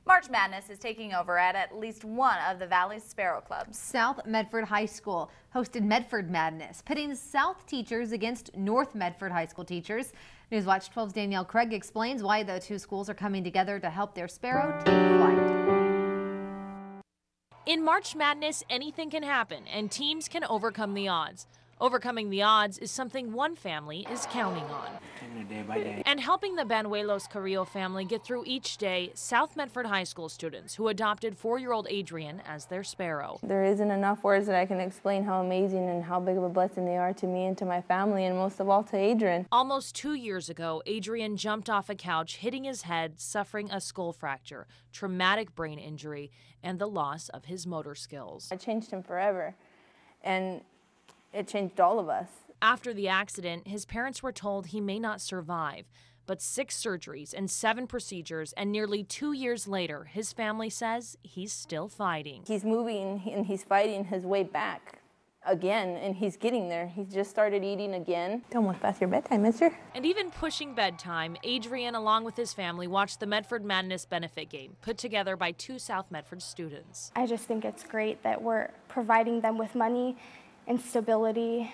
March Madness is taking over at least one of the Valley's Sparrow clubs. South Medford High School hosted Medford Madness, pitting South teachers against North Medford High School teachers. Newswatch 12's Danielle Craig explains why the two schools are coming together to help their Sparrow take flight. In March Madness, anything can happen and teams can overcome the odds. Overcoming the odds is something one family is counting on. Day by day. And helping the Banuelos Carrillo family get through each day, South Medford High School students who adopted 4-year-old Adrian as their Sparrow. There isn't enough words that I can explain how amazing and how big of a blessing they are to me and to my family, and most of all to Adrian. Almost 2 years ago, Adrian jumped off a couch, hitting his head, suffering a skull fracture, traumatic brain injury, and the loss of his motor skills. I changed him forever, and it changed all of us. After the accident, his parents were told he may not survive, but 6 surgeries and 7 procedures, and nearly 2 years later, his family says he's still fighting. He's moving and he's fighting his way back again, and he's getting there. He's just started eating again. It's almost past your bedtime, mister. And even pushing bedtime, Adrian, along with his family, watched the Medford Madness benefit game put together by 2 South Medford students. I just think it's great that we're providing them with money and stability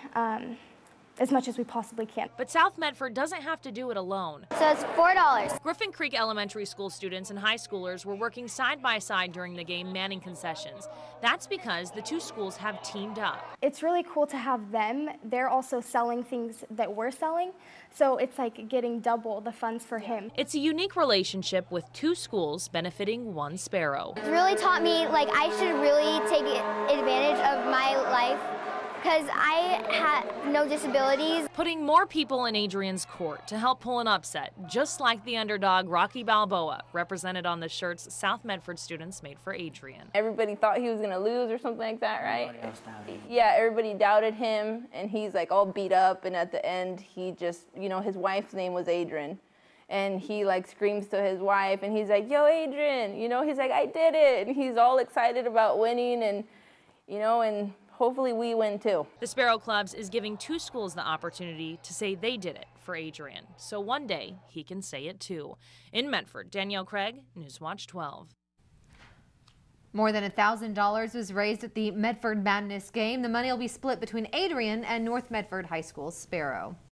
as much as we possibly can. But South Medford doesn't have to do it alone. So it's $4. Griffin Creek Elementary School students and high schoolers were working side by side during the game, manning concessions. That's because the 2 schools have teamed up. It's really cool to have them. They're also selling things that we're selling, so it's like getting double the funds for him. It's a unique relationship with 2 schools benefiting one Sparrow. It's really taught me like I should really take advantage of my life, because I had no disabilities. Putting more people in Adrian's court to help pull an upset, just like the underdog Rocky Balboa, represented on the shirts South Medford students made for Adrian. Everybody thought he was going to lose or something like that, right? Everybody else doubted him. Yeah, everybody doubted him, and he's like all beat up, and at the end, he just, his wife's name was Adrian. And he like screams to his wife, and he's like, "Yo, Adrian," he's like, "I did it." And he's all excited about winning, and, and hopefully we win too. The Sparrow Clubs is giving 2 schools the opportunity to say they did it for Adrian, so one day he can say it too. In Medford, Danielle Craig, Newswatch 12. More than $1,000 was raised at the Medford Madness game. The money will be split between Adrian and North Medford High School's Sparrow.